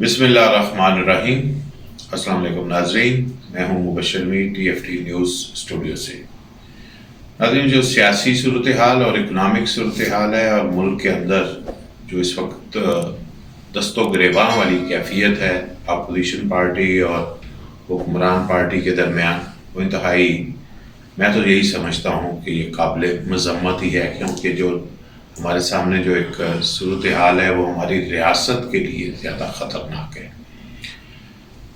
بسم اللہ الرحمن الرحیم۔ السلام علیکم ناظرین، میں ہوں مبشر میر TFT نیوز اسٹوڈیو سے۔ ناظرین، جو سیاسی صورتحال اور اکنامک صورتحال ہے اور ملک کے اندر جو اس وقت دست و گریباں والی کیفیت ہے اپوزیشن پارٹی اور حکمران پارٹی کے درمیان، وہ انتہائی، میں تو یہی سمجھتا ہوں کہ یہ قابل مذمت ہی ہے، کیونکہ جو ہمارے سامنے جو ایک صورتحال ہے وہ ہماری ریاست کے لیے زیادہ خطرناک ہے۔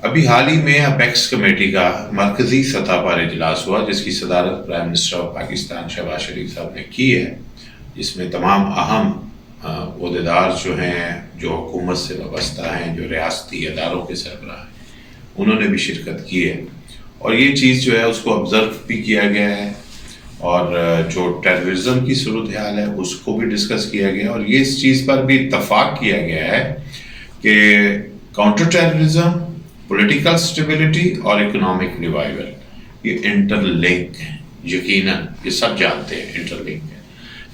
ابھی حال ہی میں اپیکس کمیٹی کا مرکزی سطح پر اجلاس ہوا، جس کی صدارت prime minister of Pakistan Shehbaz Sharif صاحب نے کی ہے، جس میں تمام اہم عہدیدار جو ہیں، جو حکومت سے وابستہ ہیں، جو ریاستی اداروں کے سربراہ ہیں، انہوں نے بھی شرکت کی ہے، اور یہ چیز جو ہے اس کو آبزرو بھی کیا گیا ہے، اور جو ٹیررزم کی صورتحال ہے اس کو بھی ڈسکس کیا گیا، اور یہ اس چیز پر بھی اتفاق کیا گیا ہے کہ کاؤنٹر ٹیررزم، پولیٹیکل سٹیبلٹی اور اکنامک ریوائول یہ انٹر لنک ہیں۔ یقیناً یہ سب جانتے ہیں انٹر لنک ہے،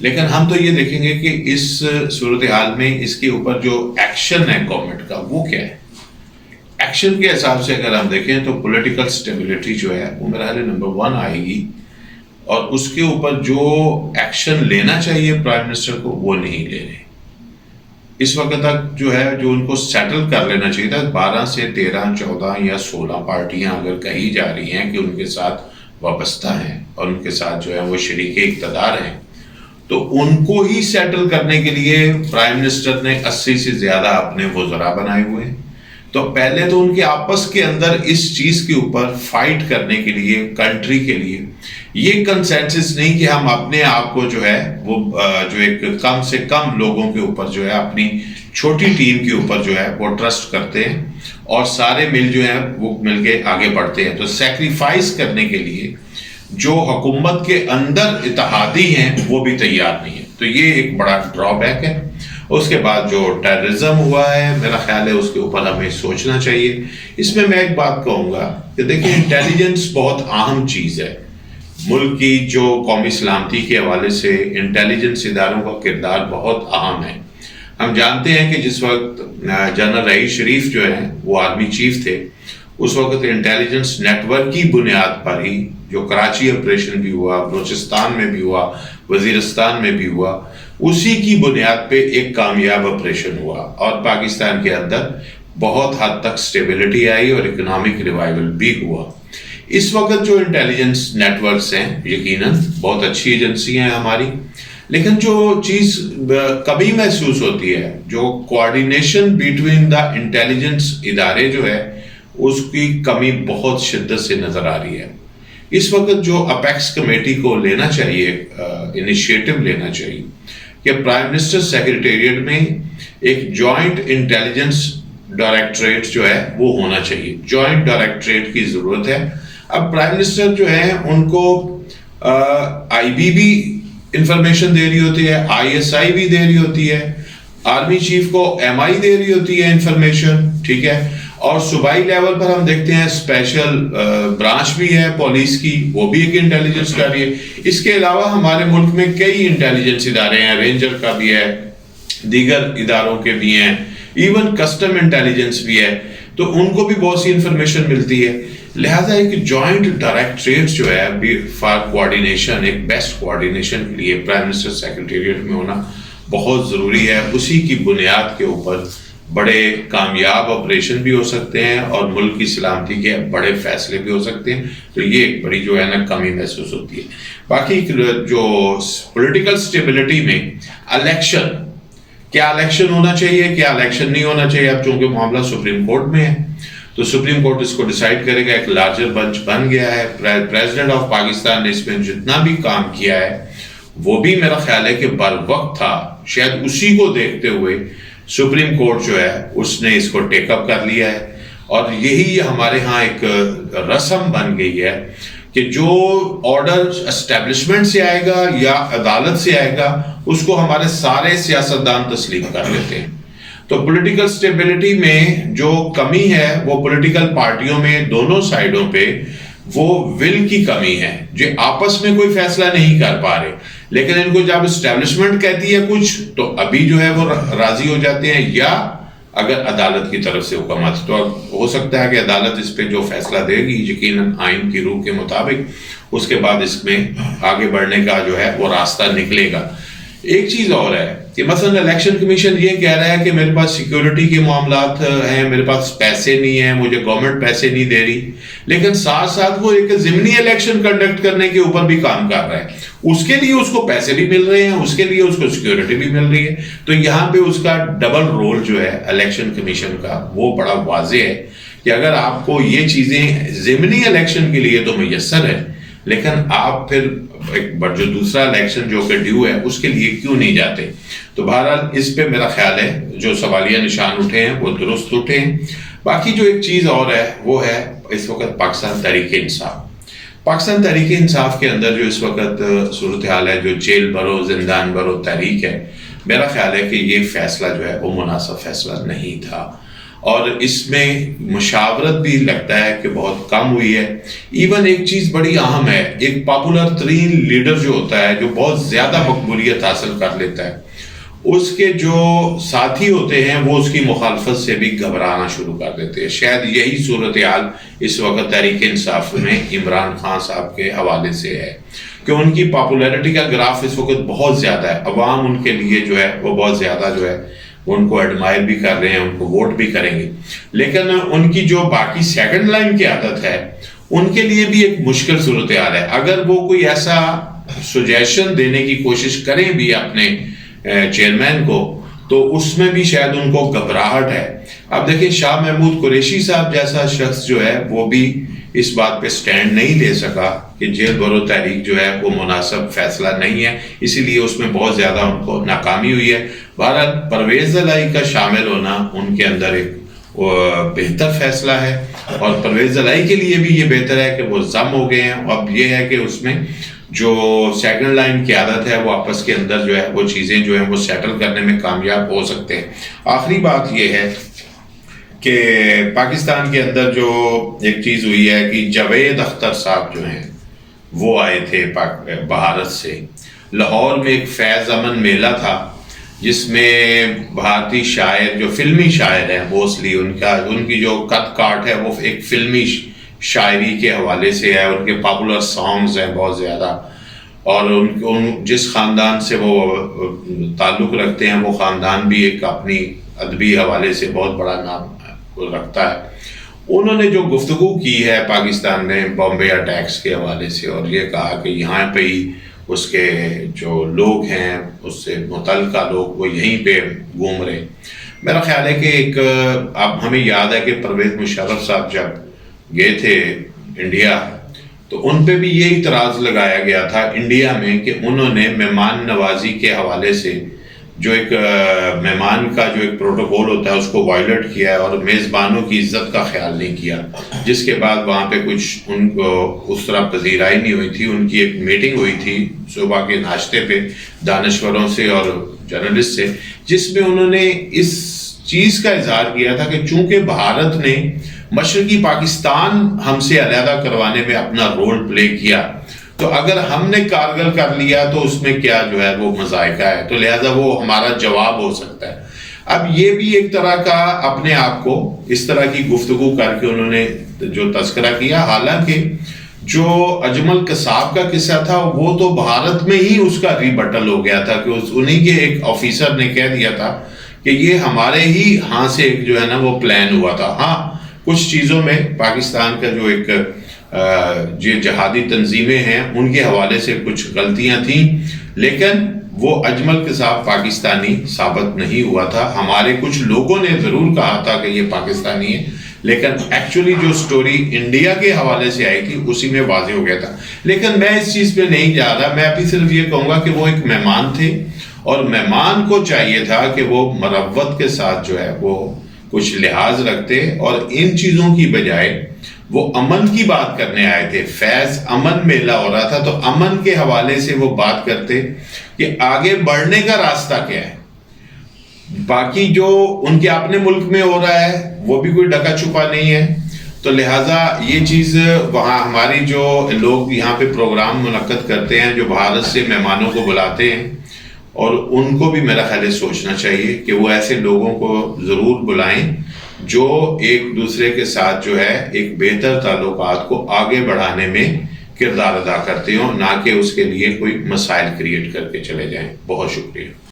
لیکن ہم تو یہ دیکھیں گے کہ اس صورتحال میں اس کے اوپر جو ایکشن ہے گورنمنٹ کا وہ کیا ہے۔ ایکشن کے حساب سے اگر ہم دیکھیں تو پولیٹیکل سٹیبلٹی جو ہے وہ میرا خیال نمبر 1 آئے گی، اور اس کے اوپر جو ایکشن لینا چاہیے پرائم منسٹر کو وہ نہیں لے رہے۔ اس وقت تک جو ہے جو ان کو سیٹل کر لینا چاہیے تھا، 12 سے 13 14 یا 16 پارٹیاں اگر کہی جا رہی ہیں کہ ان کے ساتھ وابستہ ہیں اور ان کے ساتھ جو ہے وہ شریک اقتدار ہیں، تو ان کو ہی سیٹل کرنے کے لیے پرائم منسٹر نے 80 سے زیادہ اپنے وزراء بنائے ہوئے ہیں۔ تو پہلے تو ان کے آپس کے اندر اس چیز کے اوپر فائٹ کرنے کے لیے، کنٹری کے لیے یہ کنسنسس نہیں کہ ہم اپنے آپ کو جو ہے وہ جو ایک کم سے کم لوگوں کے اوپر جو ہے اپنی چھوٹی ٹیم کے اوپر جو ہے وہ ٹرسٹ کرتے ہیں اور سارے مل جو ہیں وہ مل کے آگے بڑھتے ہیں۔ تو سیکریفائس کرنے کے لیے جو حکومت کے اندر اتحادی ہیں وہ بھی تیار نہیں ہے، تو یہ ایک بڑا ڈرا بیک ہے۔ اس کے بعد جو ٹیررزم ہوا ہے، میرا خیال ہے اس کے اوپر ہمیں سوچنا چاہیے۔ اس میں ایک بات کہوں گا کہ دیکھیں، انٹیلیجنس بہت اہم چیز ہے۔ ملک کی جو قومی سلامتی کے حوالے سے انٹیلیجنس اداروں کا کردار بہت اہم ہے۔ ہم جانتے ہیں کہ جس وقت جنرل رئیس شریف جو ہیں وہ آرمی چیف تھے، اس وقت انٹیلیجنس نیٹ ورک کی بنیاد پر ہی جو کراچی آپریشن بھی ہوا، بلوچستان میں بھی ہوا، وزیرستان میں بھی ہوا، اسی کی بنیاد پہ ایک کامیاب آپریشن ہوا اور پاکستان کے اندر بہت حد تک سٹیبلٹی آئی اور اکنامک ریوائول بھی ہوا۔ اس وقت جو انٹیلیجنس نیٹ ورکس ہیں یقیناً بہت اچھی ایجنسیاں ہیں ہماری، لیکن جو چیز کمی محسوس ہوتی ہے، جو کوآرڈینیشن بیٹوین دا انٹیلیجنس ادارے جو ہے اس کی کمی بہت شدت سے نظر آ رہی ہے۔ اس وقت جو اپیکس کمیٹی کو لینا چاہیے، انیشیٹو لینا چاہیے کہ پرائم منسٹر سیکریٹریٹ میں ایک جوائنٹ انٹیلیجنس ڈائریکٹریٹ جو ہے وہ ہونا چاہیے۔ جوائنٹ ڈائریکٹریٹ کی ضرورت ہے۔ اب پرائم منسٹر جو ہے ان کو IB بھی انفارمیشن دے رہی ہوتی ہے، ISI بھی دے رہی ہوتی ہے، آرمی چیف کو MI دے رہی ہوتی ہے انفارمیشن، ٹھیک ہے، اور صوبائی لیول پر ہم دیکھتے ہیں اسپیشل برانچ بھی ہے پولیس کی، وہ بھی ایک انٹیلیجنس کر رہی ہے۔ اس کے علاوہ ہمارے ملک میں کئی انٹیلیجنس ادارے ہیں، رینجر کا بھی ہے، دیگر اداروں کے بھی ہیں، ایون کسٹم انٹیلیجنس بھی ہے، تو ان کو بھی بہت سی انفارمیشن ملتی ہے۔ لہٰذا ایک جوائنٹ ڈائریکٹریٹ جو ہے فار کوآرڈینیشن، ایک بیسٹ کوآرڈینیشن کے لیے پرائم منسٹر سیکریٹریٹ میں ہونا بہت ضروری ہے۔ اسی کی بنیاد کے اوپر بڑے کامیاب آپریشن بھی ہو سکتے ہیں اور ملک کی سلامتی کے بڑے فیصلے بھی ہو سکتے ہیں، تو یہ ایک بڑی جو ہے نا کمی محسوس ہوتی ہے۔ باقی جو پولیٹیکل سٹیبلٹی میں الیکشن، کیا الیکشن ہونا چاہیے، کیا الیکشن نہیں ہونا چاہیے، اب چونکہ معاملہ سپریم کورٹ میں ہے تو سپریم کورٹ اس کو ڈیسائیڈ کرے گا۔ ایک لارجر بنچ بن گیا ہے، پریزیڈنٹ آف پاکستان نے اس میں جتنا بھی کام کیا ہے وہ بھی میرا خیال ہے کہ بر وقت تھا، شاید اسی کو دیکھتے ہوئے سپریم کورٹ جو ہے اس نے اس کو ٹیک اپ کر لیا ہے، اور یہی ہمارے ہاں ایک رسم بن گئی ہے کہ جو آرڈر اسٹیبلشمنٹ سے آئے گا یا عدالت سے آئے گا اس کو ہمارے سارے سیاستدان تسلیم کر لیتے ہیں۔ تو پولیٹیکل سٹیبلٹی میں جو کمی ہے وہ پولیٹیکل پارٹیوں میں دونوں سائیڈوں پہ وہ ول کی کمی ہے، جو آپس میں کوئی فیصلہ نہیں کر پا رہے، لیکن ان کو جب اسٹیبلشمنٹ کہتی ہے کچھ تو ابھی جو ہے وہ راضی ہو جاتے ہیں، یا اگر عدالت کی طرف سے حکمات، تو ہو سکتا ہے کہ عدالت اس پہ جو فیصلہ دے گی یقیناً آئین کی روح کے مطابق اس کے بعد اس میں آگے بڑھنے کا جو ہے وہ راستہ نکلے گا۔ ایک چیز اور ہے کہ مثلا الیکشن کمیشن یہ کہہ رہا ہے کہ میرے پاس سیکیورٹی کے معاملات ہیں، میرے پاس پیسے نہیں ہیں، مجھے گورنمنٹ پیسے نہیں دے رہی، لیکن ساتھ ساتھ وہ ایک ضمنی الیکشن کنڈکٹ کرنے کے اوپر بھی کام کر رہا ہے، اس کے لیے اس کو پیسے بھی مل رہے ہیں، اس کے لیے اس کو سیکیورٹی بھی مل رہی ہے۔ تو یہاں پہ اس کا ڈبل رول جو ہے الیکشن کمیشن کا وہ بڑا واضح ہے کہ اگر آپ کو یہ چیزیں ضمنی الیکشن کے لیے تو میسر ہے، لیکن آپ پھر ایک جو دوسرا الیکشن جو کہ ڈیو ہے اس کے لیے کیوں نہیں جاتے؟ تو بہرحال اس پہ میرا خیال ہے جو سوالیہ نشان اٹھے ہیں وہ درست اٹھے ہیں۔ باقی جو ایک چیز اور ہے وہ ہے اس وقت پاکستان تحریک انصاف۔ پاکستان تحریک انصاف کے اندر جو اس وقت صورتحال ہے، جو جیل برو زندان برو تحریک ہے، میرا خیال ہے کہ یہ فیصلہ جو ہے وہ مناسب فیصلہ نہیں تھا، اور اس میں مشاورت بھی لگتا ہے کہ بہت کم ہوئی ہے۔ ایون ایک چیز بڑی اہم ہے، ایک پاپولر ترین لیڈر جو ہوتا ہے، جو بہت زیادہ مقبولیت حاصل کر لیتا ہے، اس کے جو ساتھی ہوتے ہیں وہ اس کی مخالفت سے بھی گھبرانا شروع کر دیتے ہیں۔ شاید یہی صورتحال اس وقت تحریک انصاف میں عمران خان صاحب کے حوالے سے ہے کہ ان کی پاپولیرٹی کا گراف اس وقت بہت زیادہ ہے، عوام ان کے لیے جو ہے وہ بہت زیادہ جو ہے ان کو ایڈمائر بھی کر رہے ہیں، ان کو ووٹ بھی کریں گے، لیکن ان کی جو باقی سیکنڈ لائن کی عادت ہے ان کے لیے بھی ایک مشکل صورتحال ہے۔ اگر وہ کوئی ایسا سجیشن دینے کی کوشش کریں بھی اپنے چیئرمین کو تو اس میں بھی شاید ان کو گھبراہٹ ہے۔ اب دیکھیں شاہ محمود قریشی صاحب جیسا شخص جو ہے وہ بھی اس بات پہ سٹینڈ نہیں لے سکا کہ جیل برو تحریک جو ہے وہ مناسب فیصلہ نہیں ہے، اسی لیے اس میں بہت زیادہ ان کو ناکامی ہوئی ہے۔ بہرحال پرویز الہی کا شامل ہونا ان کے اندر ایک بہتر فیصلہ ہے، اور پرویز الہی کے لیے بھی یہ بہتر ہے کہ وہ ضم ہو گئے ہیں۔ اب یہ ہے کہ اس میں جو سیکنڈ لائن کی عادت ہے وہ آپس کے اندر جو ہے وہ چیزیں جو ہیں وہ سیٹل کرنے میں کامیاب ہو سکتے ہیں۔ آخری بات یہ ہے کہ پاکستان کے اندر جو ایک چیز ہوئی ہے کہ جاوید اختر صاحب جو ہیں وہ آئے تھے بھارت سے۔ لاہور میں ایک فیض امن میلہ تھا جس میں بھارتی شاعر جو فلمی شاعر ہیں موسٹلی ان کی جو کت کاٹ ہے وہ ایک فلمی شاعری کے حوالے سے ہے، ان کے پاپولر سانگز ہیں بہت زیادہ، اور جس خاندان سے وہ تعلق رکھتے ہیں وہ خاندان بھی ایک اپنی ادبی حوالے سے بہت بڑا نام رکھتا ہے۔ انہوں نے جو گفتگو کی ہے پاکستان میں بامبے اٹیکس کے حوالے سے، اور یہ کہا کہ یہاں پہ ہی اس کے جو لوگ ہیں اس سے متعلقہ لوگ وہ یہیں پہ گھوم رہے۔ میرا خیال ہے کہ ایک اب ہمیں یاد ہے کہ پرویز مشرف صاحب جب گئے تھے انڈیا تو ان پہ بھی یہ اعتراض لگایا گیا تھا انڈیا میں کہ انہوں نے مہمان نوازی کے حوالے سے جو ایک مہمان کا جو ایک پروٹوکول ہوتا ہے اس کو وائلیٹ کیا ہے، اور میزبانوں کی عزت کا خیال نہیں کیا، جس کے بعد وہاں پہ کچھ ان کو اس طرح پذیرائی نہیں ہوئی تھی۔ ان کی ایک میٹنگ ہوئی تھی صبح کے ناشتے پہ دانشوروں سے اور جرنلسٹ سے، جس میں انہوں نے اس چیز کا اظہار کیا تھا کہ چونکہ بھارت نے مشرقی پاکستان ہم سے علیحدہ کروانے میں اپنا رول پلے کیا، تو اگر ہم نے کارگل کر لیا تو اس میں کیا جو ہے وہ مذائقہ ہے، تو لہٰذا وہ ہمارا جواب ہو سکتا ہے۔ اب یہ بھی ایک طرح کا اپنے آپ کو اس طرح کی گفتگو کر کے انہوں نے جو تذکرہ کیا، حالانکہ جو اجمل قصاب کا قصہ تھا وہ تو بھارت میں ہی اس کا ریبٹل ہو گیا تھا کہ انہی کے ایک آفیسر نے کہہ دیا تھا کہ یہ ہمارے ہی ہاں سے جو ہے نا وہ پلان ہوا تھا۔ ہاں کچھ چیزوں میں پاکستان کا جو ایک جو جہادی تنظیمیں ہیں ان کے حوالے سے کچھ غلطیاں تھیں، لیکن وہ اجمل قصاب پاکستانی ثابت نہیں ہوا تھا۔ ہمارے کچھ لوگوں نے ضرور کہا تھا کہ یہ پاکستانی ہے، لیکن ایکچولی جو سٹوری انڈیا کے حوالے سے آئی تھی اسی میں واضح ہو گیا تھا۔ لیکن میں اس چیز پہ نہیں جا رہا، میں ابھی صرف یہ کہوں گا کہ وہ ایک مہمان تھے، اور مہمان کو چاہیے تھا کہ وہ مروت کے ساتھ جو ہے وہ کچھ لحاظ رکھتے، اور ان چیزوں کی بجائے وہ امن کی بات کرنے آئے تھے۔ فیض امن میلہ ہو رہا تھا تو امن کے حوالے سے وہ بات کرتے کہ آگے بڑھنے کا راستہ کیا ہے۔ باقی جو ان کے اپنے ملک میں ہو رہا ہے وہ بھی کوئی ڈکا چھپا نہیں ہے، تو لہٰذا یہ چیز وہاں ہماری جو لوگ یہاں پہ پروگرام منعقد کرتے ہیں جو بھارت سے مہمانوں کو بلاتے ہیں، اور ان کو بھی میرا خیال ہے سوچنا چاہیے کہ وہ ایسے لوگوں کو ضرور بلائیں جو ایک دوسرے کے ساتھ جو ہے ایک بہتر تعلقات کو آگے بڑھانے میں کردار ادا کرتے ہوں، نہ کہ اس کے لیے کوئی مسائل کریٹ کر کے چلے جائیں۔ بہت شکریہ۔